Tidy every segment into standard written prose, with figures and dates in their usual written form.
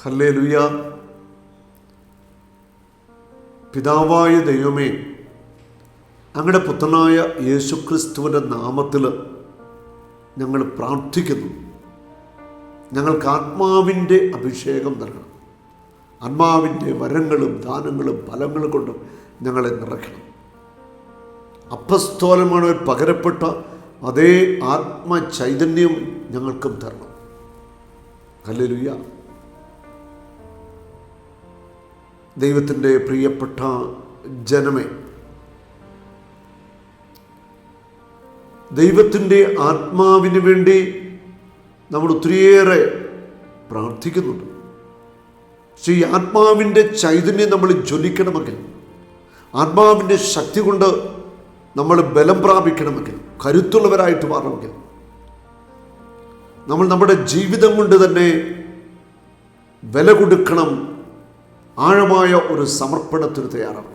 Hallelujah. പിതാവായ ദൈവമേ, അങ്ങയുടെ പുത്രനായ യേശുക്രിസ്തുവിൻ്റെ നാമത്തിൽ ഞങ്ങൾ പ്രാർത്ഥിക്കുന്നു. ഞങ്ങൾക്ക് ആത്മാവിൻ്റെ അഭിഷേകം നൽകണം. ആത്മാവിൻ്റെ വരങ്ങളും ദാനങ്ങളും ഫലങ്ങളും കൊണ്ടും ഞങ്ങളെ നിറയ്ക്കണം. അപ്പസ്തോലന്മാരിൽ പകരപ്പെട്ട അതേ ആത്മചൈതന്യം ഞങ്ങൾക്കും തരണം. ഹല്ലേലൂയ. ദൈവത്തിൻ്റെ പ്രിയപ്പെട്ട ജനമേ, ദൈവത്തിൻ്റെ ആത്മാവിന് വേണ്ടി നമ്മൾ ഒത്തിരിയേറെ പ്രാർത്ഥിക്കുന്നുണ്ട്. പക്ഷേ ഈ ആത്മാവിൻ്റെ ചൈതന്യം നമ്മൾ ജ്വലിക്കണമെങ്കിൽ, ആത്മാവിൻ്റെ ശക്തി കൊണ്ട് നമ്മൾ ബലം പ്രാപിക്കണമെങ്കിൽ, കരുത്തുള്ളവരായിട്ട് മാറണമെങ്കിൽ, നമ്മൾ നമ്മുടെ ജീവിതം കൊണ്ട് തന്നെ വില കൊടുക്കണം. ആഴമായ ഒരു സമർപ്പണത്തിന് തയ്യാറാണ്.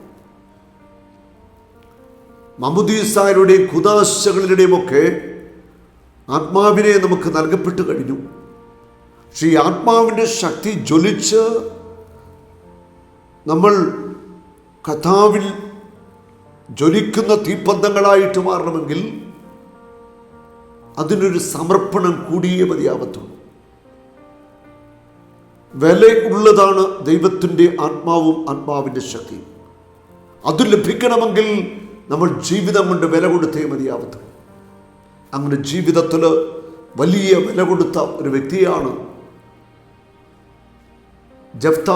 മമുദീസായുടെയും കുദാശകളുടെയും ഒക്കെ ആത്മാവിനെ നമുക്ക് നൽകപ്പെട്ട് കഴിഞ്ഞു. പക്ഷേ ഈ ആത്മാവിൻ്റെ ശക്തി ജ്വലിച്ച് നമ്മൾ കർത്താവിൽ ജ്വലിക്കുന്ന തീപ്പന്തങ്ങളായിട്ട് മാറണമെങ്കിൽ അതിനൊരു സമർപ്പണം കൂടിയേ മതിയാവത്തുള്ളൂ. വില ഉള്ളതാണ് ദൈവത്തിൻ്റെ ആത്മാവും ആത്മാവിൻ്റെ ശക്തിയും. അത് ലഭിക്കണമെങ്കിൽ നമ്മൾ ജീവിതം കൊണ്ട് വില കൊടുത്തേ മതിയാവത്തുള്ളൂ. അങ്ങനെ ജീവിതത്തിൽ വലിയ വില കൊടുത്ത ഒരു വ്യക്തിയാണ് ജഫ്ത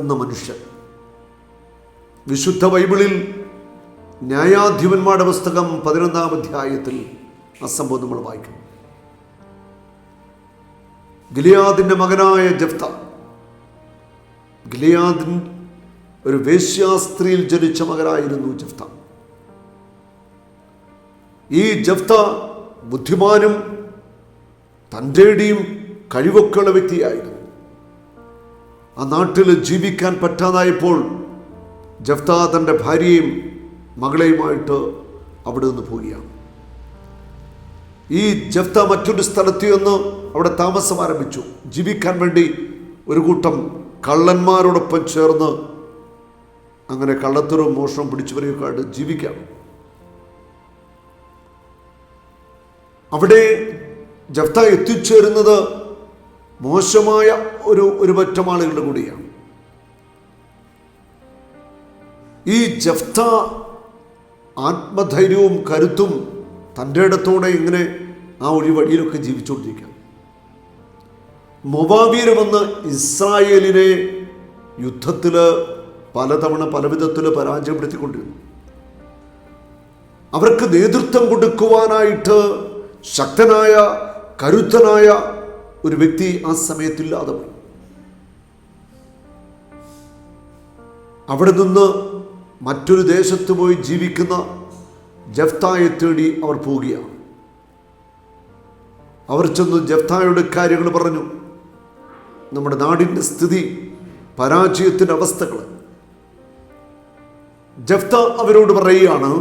എന്ന മനുഷ്യൻ. വിശുദ്ധ ബൈബിളിൽ ന്യായാധിപന്മാരുടെ പുസ്തകം 11-ാം അധ്യായത്തിൽ ആ സംഭവം നമ്മൾ വായിക്കും. ഗിലെയാദിൻ്റെ മകനായ ജഫ്ത, ഗിലെയാദിൻ ഒരു വേശ്യാസ്ത്രീയിൽ ജനിച്ച മകനായിരുന്നു ജഫ്ത. ഈ ജഫ്ത ബുദ്ധിമാനും തൻ്റെടിയും കഴിവൊക്കെയുള്ള വ്യക്തിയായിരുന്നു. ആ നാട്ടിൽ ജീവിക്കാൻ പറ്റാതായപ്പോൾ ജഫ്ത തൻ്റെ ഭാര്യയും മകളെയുമായിട്ട് അവിടെ നിന്ന് പോവുകയാണ്. ഈ ജഫ്ത മറ്റൊരു സ്ഥലത്ത് നിന്ന് അവിടെ താമസം ആരംഭിച്ചു. ജീവിക്കാൻ വേണ്ടി ഒരു കൂട്ടം കള്ളന്മാരോടൊപ്പം ചേർന്ന് അങ്ങനെ കള്ളത്തരവും മോഷണം പിടിച്ചവരെയൊക്കെ ആയിട്ട് ജീവിക്കാം. അവിടെ ജഫ്ത എത്തിച്ചേരുന്നത് മോശമായ ഒരു പറ്റം ആളുകളുടെ കൂടെയാണ്. ഈ ജഫ്ത ആത്മധൈര്യവും കരുത്തും തൻ്റെ ഇടത്തോടെ ഇങ്ങനെ ആ ഒരു വഴിയിലൊക്കെ ജീവിച്ചുകൊണ്ടിരിക്കുക. മൊവാബിയർ വന്ന് ഇസ്രായേലിനെ യുദ്ധത്തിൽ പലതവണ പല വിധത്തിൽ പരാജയപ്പെടുത്തിക്കൊണ്ടിരുന്നു. അവർക്ക് നേതൃത്വം കൊടുക്കുവാനായിട്ട് ശക്തനായ കരുത്തനായ ഒരു വ്യക്തി ആ സമയത്തില്ലാതെ പോയി. അവിടെ നിന്ന് മറ്റൊരു ദേശത്ത് പോയി ജീവിക്കുന്ന ജഫ്തായെ തേടി അവർ പോവുകയാണ്. അവർ ചെന്ന് ജഫ്തായുടെ കാര്യങ്ങൾ പറഞ്ഞു. നമ്മുടെ നാടിൻ്റെ സ്ഥിതി, പരാജയത്തിൻ്റെ അവസ്ഥകൾ. ജഫ്ത അവരോട് പറയുകയാണ്,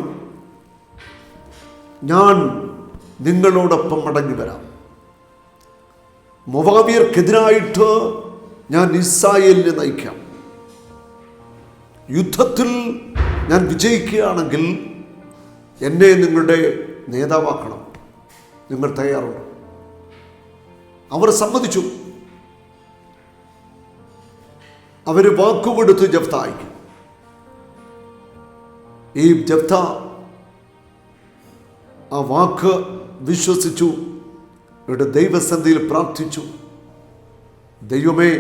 ഞാൻ നിങ്ങളോടൊപ്പം മടങ്ങി വരാം. മൊവാബിയർക്കെതിരായിട്ട് ഞാൻ ഇസ്രായേലിനെ നയിക്കാം. യുദ്ധത്തിൽ ഞാൻ വിജയിക്കുകയാണെങ്കിൽ എന്നെ നിങ്ങളുടെ നേതാവാക്കണം. നിങ്ങൾ തയ്യാറുണ്ടോ? അവർ സമ്മതിച്ചു. അവർ വാക്കുകൊടുത്ത് ജഫ്ത അയക്കും. ഈ ജഫ്ത ആ വാക്ക് വിശ്വസിച്ചു. ഇവിടെ ദൈവസന്നിധിയിൽ പ്രാർത്ഥിച്ചു, ദൈവമേ,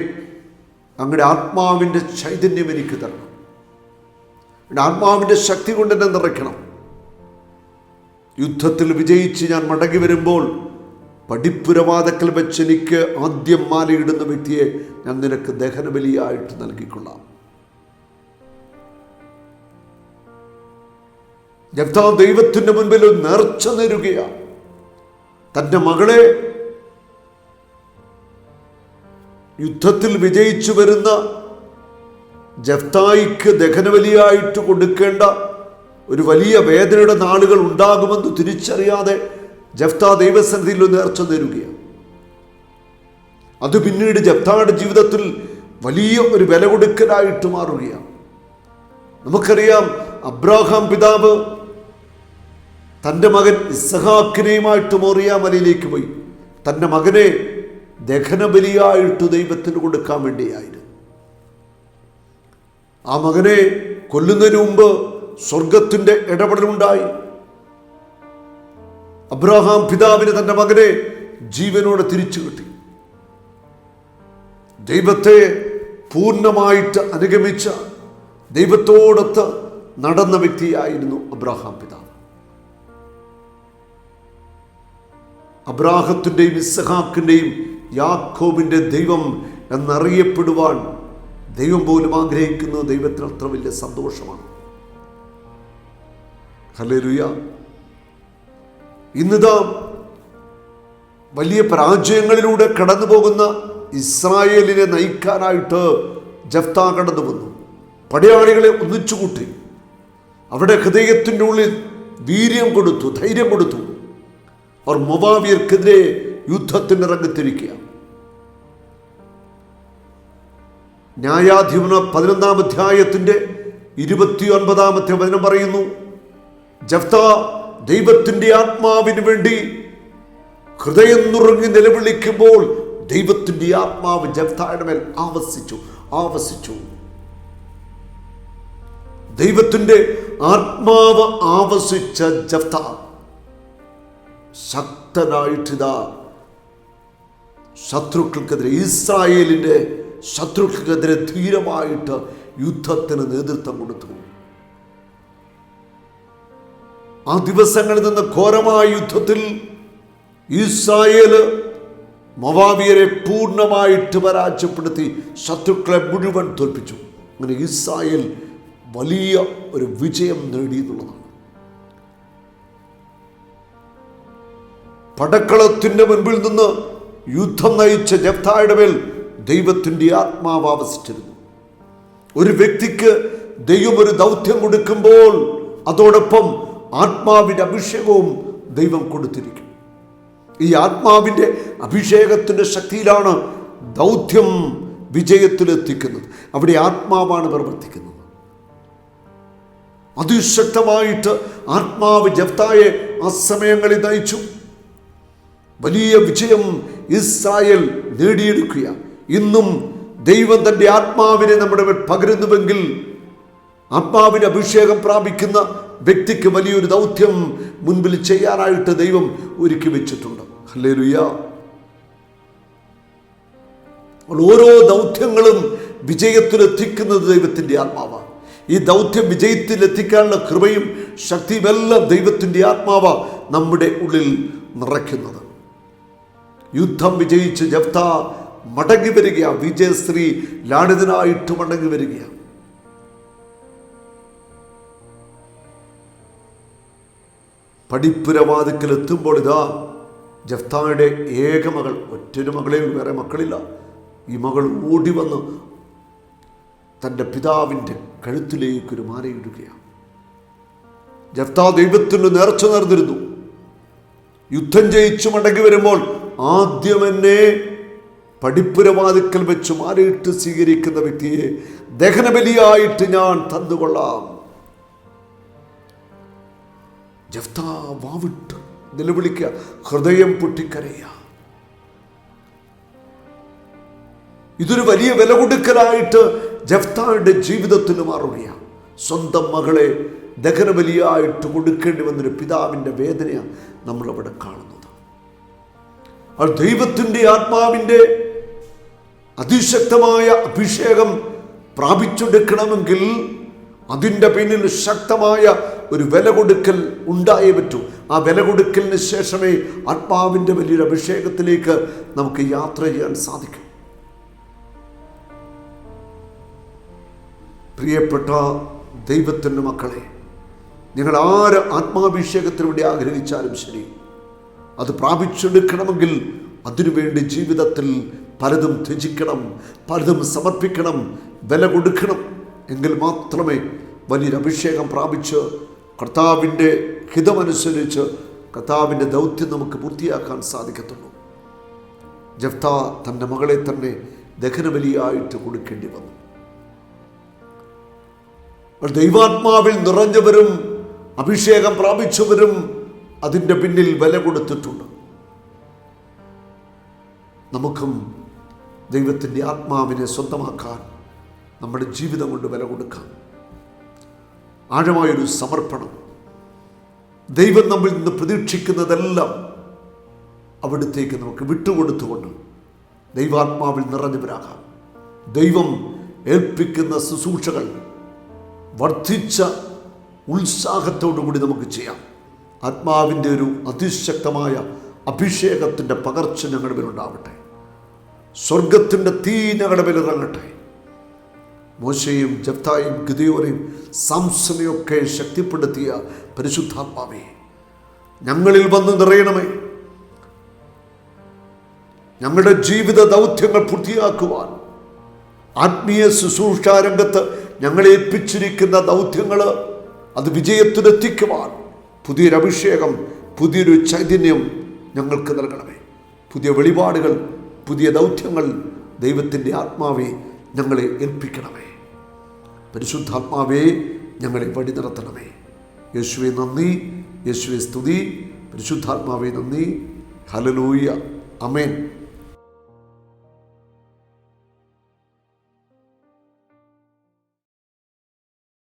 അങ്ങയുടെ ആത്മാവിൻ്റെ ചൈതന്യം എനിക്ക് തരണം. ആത്മാവിൻ്റെ ശക്തി കൊണ്ട് എന്നെ നിറയ്ക്കണം. യുദ്ധത്തിൽ വിജയിച്ച് ഞാൻ മടങ്ങി വരുമ്പോൾ പടിപ്പുരവാതക്കൽ വെച്ച് എനിക്ക് ആദ്യം മാലയിടുന്ന വ്യക്തിയെ ഞാൻ നിനക്ക് ദഹനബലിയായിട്ട് നൽകിക്കൊള്ളാം. ജഫ്ത ദൈവത്തിൻ്റെ മുൻപിൽ ഒരു നേർച്ച നേരുകയാണ്. തൻ്റെ മകളെ യുദ്ധത്തിൽ വിജയിച്ചു വരുന്ന ജഫ്തായിക്ക് ദഹനബലിയായിട്ട് കൊടുക്കേണ്ട ഒരു വലിയ വേദനയുടെ നാളുകൾ ഉണ്ടാകുമെന്ന് തിരിച്ചറിയാതെ ജഫ്ത ദൈവസന്നിധിയിൽ നേർച്ച നേരുകയാണ്. അത് പിന്നീട് ജഫ്തയുടെ ജീവിതത്തിൽ വലിയ ഒരു വില കൊടുക്കലായിട്ട് മാറുകയാണ്. നമുക്കറിയാം, അബ്രാഹാം പിതാവ് തൻ്റെ മകൻ ഇസ്ഹാക്കിനെയുമായിട്ട് മോറിയ മലയിലേക്ക് പോയി. തൻ്റെ മകനെ ദഹനബലിയായിട്ട് ദൈവത്തിന് കൊടുക്കാൻ വേണ്ടിയായിരുന്നു. ആ മകനെ കൊല്ലുന്നതിന് മുമ്പ് സ്വർഗത്തിൻ്റെ ഇടപെടലുണ്ടായി. അബ്രാഹാം പിതാവിന് തൻ്റെ മകനെ ജീവനോടെ തിരിച്ചു കിട്ടി. ദൈവത്തെ പൂർണ്ണമായിട്ട് അനുഗമിച്ച, ദൈവത്തോടൊത്ത് നടന്ന വ്യക്തിയായിരുന്നു അബ്രാഹാം പിതാവ്. അബ്രാഹത്തിൻ്റെയും ഇസ്ഹാക്കിൻ്റെയും യാക്കോബിൻ്റെ ദൈവം എന്നറിയപ്പെടുവാൻ ദൈവം പോലും ആഗ്രഹിക്കുന്നത് ദൈവത്തിന് അത്ര വലിയ സന്തോഷമാണ്. ഹല്ലേലൂയ. ഇന്നിതാ വലിയ പരാജയങ്ങളിലൂടെ കടന്നു പോകുന്ന ഇസ്രായേലിനെ നയിക്കാനായിട്ട് ജഫ്ത കടന്നു വന്നു. പടയാളികളെ ഒന്നിച്ചുകൂട്ടി. അവിടെ ഹൃദയത്തിൻ്റെ ഉള്ളിൽ വീര്യം കൊടുത്തു, ധൈര്യം കൊടുത്തു. അവർ മൊവാബിയർക്കെതിരെ യുദ്ധത്തിന് രംഗത്തിരിക്കുക. ന്യായാധിപന 11-ാം അധ്യായത്തിൻ്റെ 29-ാമത്തെ വചനം പറയുന്നു, ജഫ്ത ദൈവത്തിൻ്റെ ആത്മാവിന് വേണ്ടി ഹൃദയം നുറുങ്ങി നിലവിളിക്കുമ്പോൾ ദൈവത്തിൻ്റെ ആത്മാവ് ജഫ്തയുടെ മേൽ ആവസിച്ചു. ദൈവത്തിൻ്റെ ആത്മാവ് ആവസിച്ച ജഫ്ത ശക്തനായിട്ടിതാ ശത്രുക്കൾക്കെതിരെ, ഇസ്രായേലിൻ്റെ ശത്രുക്കൾക്കെതിരെ ധീരമായിട്ട് യുദ്ധത്തിന് നേതൃത്വം കൊടുത്തു. ആ ദിവസങ്ങളിൽ നിന്ന് ഘോരമായ യുദ്ധത്തിൽ ഇസ്രായേൽ മൊവാബിയരെ പൂർണ്ണമായിട്ട് പരാജയപ്പെടുത്തി ശത്രുക്കളെ മുഴുവൻ തോൽപ്പിച്ചു. അങ്ങനെ ഇസ്രായേൽ വലിയ ഒരു വിജയം നേടി എന്നുള്ളതാണ്. പടക്കളത്തിൻ്റെ മുൻപിൽ നിന്ന് യുദ്ധം നയിച്ച ജഫ്തയുടെ മേൽ ദൈവത്തിൻ്റെ ആത്മാവ് ആവസിച്ചിരുന്നു. ഒരു വ്യക്തിക്ക് ദൈവം ഒരു ദൗത്യം കൊടുക്കുമ്പോൾ അതോടൊപ്പം ആത്മാവിൻ്റെ അഭിഷേകവും ദൈവം കൊടുത്തിരിക്കും. ഈ ആത്മാവിൻ്റെ അഭിഷേകത്തിൻ്റെ ശക്തിയിലാണ് ദൗത്യം വിജയത്തിലെത്തിക്കുന്നത്. അവിടെ ആത്മാവാണ് പ്രവർത്തിക്കുന്നത്. അതിശക്തമായിട്ട് ആത്മാവ് ജഫ്തയെ ആ സമയങ്ങളിൽ നയിച്ചു. വലിയ വിജയം ഇസ്രായേൽ നേടിയെടുക്കുക. ഇന്നും ദൈവം തൻ്റെ ആത്മാവിനെ നമ്മുടെ മേൽ പകരുന്നുവെങ്കിൽ ആത്മാവിൻ്റെ അഭിഷേകം പ്രാപിക്കുന്ന വ്യക്തിക്ക് വലിയൊരു ദൗത്യം മുൻപിൽ ചെയ്യാനായിട്ട് ദൈവം ഒരുക്കി വെച്ചിട്ടുണ്ട്. ഹല്ലേലൂയ. ഓരോ ദൗത്യങ്ങളും വിജയത്തിലെത്തിക്കുന്നത് ദൈവത്തിൻ്റെ ആത്മാവാണ്. ഈ ദൗത്യം വിജയത്തിലെത്തിക്കാനുള്ള കൃപയും ശക്തിയും എല്ലാം ദൈവത്തിൻ്റെ ആത്മാവ നമ്മുടെ ഉള്ളിൽ നിറയ്ക്കുന്നത്. യുദ്ധം വിജയിച്ച് ജഫ്ത മടങ്ങി വരികയാണ്. വിജയശ്രീ ലാളിതനായിട്ട് മടങ്ങി വരികയാണ്. പടിപ്പുരവാതിക്കൽ എത്തുമ്പോൾ ഇതാ ജഫ്തയുടെ ഏക മകൾ, ഒറ്റൊരു മകളെ, വേറെ മക്കളില്ല. ഈ മകൾ ഓടി വന്ന് തൻ്റെ പിതാവിൻ്റെ കഴുത്തിലേക്കൊരു മാലയിടുകയാണ്. ജഫ്ത ദൈവത്തിന് നേർച്ച നേർന്നിരുന്നു. യുദ്ധം ജയിച്ചു മടങ്ങി വരുമ്പോൾ ആദ്യം എന്നെ പടിപ്പുരവാതിക്കൽ വെച്ച് മാലയിട്ട് സ്വീകരിക്കുന്ന വ്യക്തിയെ ദഹനബലിയായിട്ട് ഞാൻ തന്നുകൊള്ളാം. ജഫ്ത വാവിട്ട് നിലവിളിക്കുക, ഹൃദയം പൊട്ടിക്കരയുക. ഇതൊരു വലിയ വില കൊടുക്കലായിട്ട് ജഫ്തയുടെ ജീവിതത്തിൽ മാറുകയാണ്. സ്വന്തം മകളെ ദഹനബലിയായിട്ട് കൊടുക്കേണ്ടി വന്നൊരു പിതാവിൻ്റെ വേദനയാണ് നമ്മളവിടെ കാണുന്നത്. ആ ദൈവത്തിൻ്റെ ആത്മാവിൻ്റെ അതിശക്തമായ അഭിഷേകം പ്രാപിച്ചെടുക്കണമെങ്കിൽ അതിൻ്റെ പിന്നിൽ ശക്തമായ ഒരു വില കൊടുക്കൽ ഉണ്ടായേ പറ്റൂ. ആ വില കൊടുക്കലിന് ശേഷമേ ആത്മാവിൻ്റെ വലിയൊരു അഭിഷേകത്തിലേക്ക് നമുക്ക് യാത്ര ചെയ്യാൻ സാധിക്കും. പ്രിയപ്പെട്ട ദൈവത്തിൻ്റെ മക്കളെ, നിങ്ങൾ ആര് ആത്മാഭിഷേകത്തിന് വേണ്ടി ആഗ്രഹിച്ചാലും ശരി, അത് പ്രാപിച്ചെടുക്കണമെങ്കിൽ അതിനുവേണ്ടി ജീവിതത്തിൽ പലതും ത്യജിക്കണം, പലതും സമർപ്പിക്കണം, വില കൊടുക്കണം. എങ്കിൽ മാത്രമേ വലിയൊരു അഭിഷേകം പ്രാപിച്ച് കർത്താവിൻ്റെ ഹിതമനുസരിച്ച് കർത്താവിൻ്റെ ദൗത്യം നമുക്ക് പൂർത്തിയാക്കാൻ സാധിക്കത്തുള്ളൂ. ജഫ്ത തൻ്റെ മകളെ തന്നെ ദഹനബലിയായിട്ട് കൊടുക്കേണ്ടി വന്നു. ദൈവാത്മാവിൽ നിറഞ്ഞവരും അഭിഷേകം പ്രാപിച്ചവരും അതിൻ്റെ പിന്നിൽ വില കൊടുത്തിട്ടുണ്ട്. നമുക്കും ദൈവത്തിൻ്റെ ആത്മാവിനെ സ്വന്തമാക്കാൻ നമ്മുടെ ജീവിതം കൊണ്ട് വില കൊടുക്കാം. ആഴമായൊരു സമർപ്പണം. ദൈവം നമ്മിൽ നിന്ന് പ്രതീക്ഷിക്കുന്നതെല്ലാം അവിടുത്തേക്ക് നമുക്ക് വിട്ടുകൊടുത്തുകൊണ്ട് ദൈവാത്മാവിൽ നിറഞ്ഞവരാകാം. ദൈവം ഏൽപ്പിക്കുന്ന ശുശ്രൂഷകൾ വർദ്ധിച്ച ഉത്സാഹത്തോടുകൂടി നമുക്ക് ചെയ്യാം. ആത്മാവിൻ്റെ ഒരു അതിശക്തമായ അഭിഷേകത്തിൻ്റെ പകർച്ച ഞങ്ങളുടെ മേലുണ്ടാവട്ടെ. സ്വർഗത്തിൻ്റെ തീ ഞങ്ങളുടെ മേലിറങ്ങട്ടെ. മോശയും ജഫ്തായും ഗിദെയോനെയും സാംസനെയൊക്കെ ശക്തിപ്പെടുത്തിയ പരിശുദ്ധാത്മാവേ, ഞങ്ങളിൽ വന്ന് നിറയണമേ. ഞങ്ങളുടെ ജീവിത ദൗത്യങ്ങൾ പൂർത്തിയാക്കുവാൻ, ആത്മീയ ശുശ്രൂഷാരംഗത്ത് ഞങ്ങളെ ഏൽപ്പിച്ചിരിക്കുന്ന ദൗത്യങ്ങൾ അത് വിജയത്തിലെത്തിക്കുവാൻ പുതിയൊരഭിഷേകം, പുതിയൊരു ചൈതന്യം ഞങ്ങൾക്ക് നൽകണമേ. പുതിയ വെളിപാടുകൾ, പുതിയ ദൗത്യങ്ങൾ ദൈവത്തിൻ്റെ ആത്മാവെ ഞങ്ങളെ ഏൽപ്പിക്കണമേ. പരിശുദ്ധാത്മാവേ, ഞങ്ങളെ വഴി നടത്തണമേ. യേശുവെ നന്ദി, യേശുവെ സ്തുതി. പരിശുദ്ധാത്മാവേ നന്ദി. ഹല്ലേലൂയ. ആമേൻ.